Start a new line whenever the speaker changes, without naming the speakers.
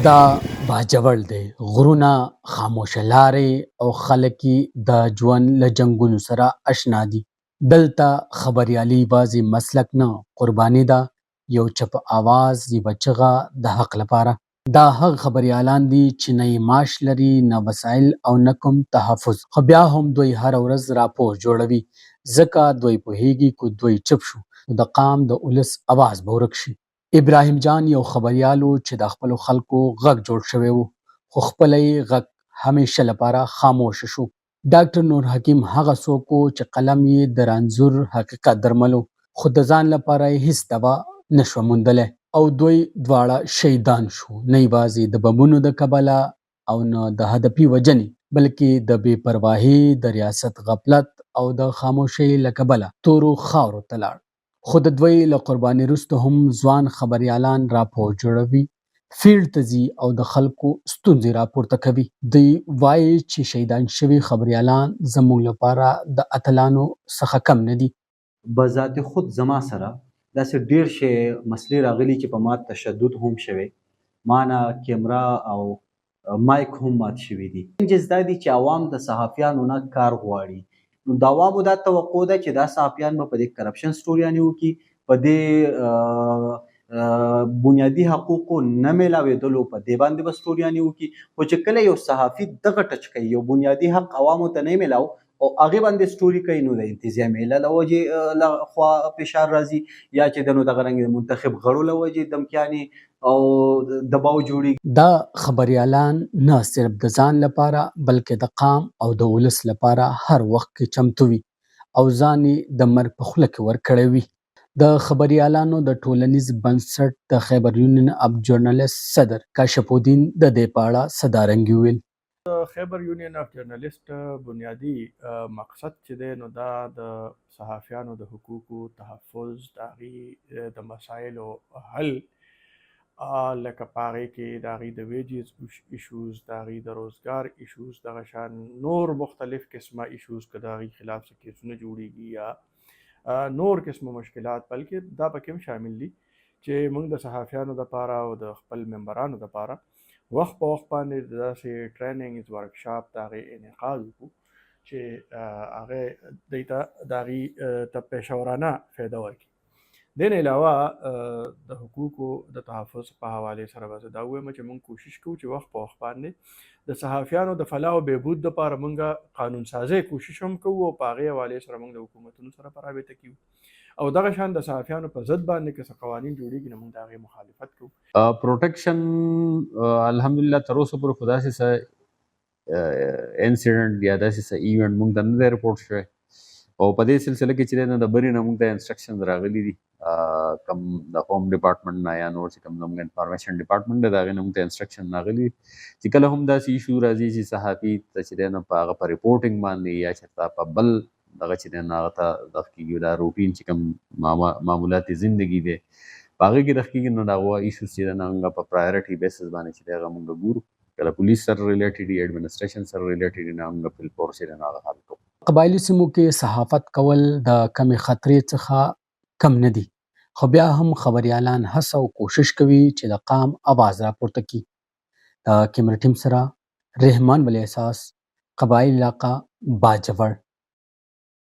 دا باجوړ دی. غرونه، خاموشه لارې او خلک یې د ژوند له جنګونو سره اشنا دي. دلته خبریالي یوازې مسلک نه، قرباني ده. یو چپ اواز، یوه چغه د حق لپاره. دا هغه خبریالان دي چې نه یې معاش لري، نه وسایل او نه کوم تحفظ. خو بیا هم دوی هره ورځ راپور جوړوي، ځکه دوی پوهیږي که دوی چپ شو نو د قام د ولس اواز به ورک شي. ابراهیم جان یو خبریال و چې د خپلو خلکو غږ جوړ شوی و، خو خپله یې غږ همیشه لپاره خاموشه شو. ډاکټر نور حکیم هغه څوک و چې قلم یې د رنځور حقیقت درملو، خو د ځان لپاره یې هیڅ دوا نشوه موندلی او دوی دواړه شهیدان شو، نه یوازې د بمونو د کبله او نه د هدفي وژنې، بلکې د بې پرواهي، د ریاست غفلت او د خاموشۍ له کبله تورو خاورو ته لاړ. خو د دوی له قربانۍ وروسته هم ځوان خبریالان راپور جوړوي، فیلډ ته ځي او د خلکو ستونزې راپورته کوي. دوی وایي چې شهیدان شوي خبریالان زموږ لپاره د اتلانو څخه کم نه دي.
بذات خود زما سره داسې ډېر شی مسلې راغلي چې په ما تشدد هم شوی، ما نه کیمرا او مایک هم مات شوي دي. چینجز دا دي چې عوام د صحافیانو نه کار غواړي. نو د عوامو دا توقع ده چې دا صحافیان به په دې کرپشن سټوریانې وکړي، په دې بنیادي حقوقو نه میلاوېدلو په دې باندې به سټوریانې وکړي. خو چې کله یو صحافي دغه ټچ کوي، یو بنیادي حق عوامو ته نه میلاو او هغې باندې سټوري کوي، نو د انتظامیې له وجې له خوا فشار راځي، یا چې د نو دغه رنګ منتخب غړو له وجې دمکیانې او دباو جوړېږي.
دا خبریالان نه صرف د ځان لپاره بلکې د قام او د ولس لپاره هر وخت کې چمتو وي او ځان یې د مرګ په خوله کې ورکړی وي. د خبریالانو د ټولنیز بنسټ د خیبر یونین اف جرنالست صدر کاشف الدین د دې په اړه څه دارنګې وویل.
خیبر یونین اف جرنالست بنیادی مقصد چې دی نو دا د صحافیانو د حقوقو تحفظ، د هغې د مسایلو حل، لکه په هغې کې د هغې د ویجز ایشوز، د هغې د روزګار ایشوز، دغه شان نور مختلف قسمه ایشوز که د هغې خلاف څه کیسونه جوړېږي یا نور قسمه مشکلات، بلکې دا پکې هم شامل دي چې موږ د صحافیانو دپاره او د خپل ممبرانو دپاره وخت په وخت باندې داسې ټریننګ ورکشاپ د هغې انعقاد وکړو چې هغې دوی ته د هغې ته پیشورانه فایده ورکړي. دې نه علاوه د حقوقو د تحفظ په حوالې سره به زه دا ووایم چې موږ کوشش کوو چې وخت په وخت باندې د صحافیانو د فلاح او بهبود دپاره موږ قانون سازۍ کوشش هم کوو او په هغې حوالې سره موږ د حکومتونو سره په رابطه کې یو او دغه شان د صحافیانو په ضد باندې که څه قوانین جوړېږي نو موږ د هغې مخالفت کوو.
پروټیکشن الحمدلله تر اوسه پورې خو داسې څه انسیډنټ یا داسې څه ایونټ موږ ته نه دی رپورټ شوی او په دې سلسله کې چې دی نه د برې نه موږ ته انسټرکشنز راغلي دي، کم د ہوم ډپارټمنټ نه یا نور چې کوم زموږ انفارمیشن ډپارټمنټ دی د هغې نه موږ ته انسټرکشن راغلي دي چې کله هم داسې ایشو راځي چې صحافي ته چې دی نه په هغه په ریپورټینګ باندې یا چېرته په بل دغه چې دی نه هغه ته دغه کېږي دا روټین چې کوم معمولات زندګي دی په هغې کې دغه کېږي نو د هغه ایشوز چې دی نه موږ په پرایورټي بیسس باندې چې دی هغه موږ ګورو، کله پولیس سره ریلیټډ وي، ایډمنسټریشن سره ریلیټډ وي، نو موږ بالفور چې دی نه هغه حل کوو.
قبایلي سیمو کې صحافت کول د کمې خطرې څخه کم نه دي، خو بیا هم خبریالان هڅه او کوشش کوي چې د قام اواز راپورته کړي. د کیمرا ټیم سره رحمان ولی احساس، قبایل علاقه باجوړ.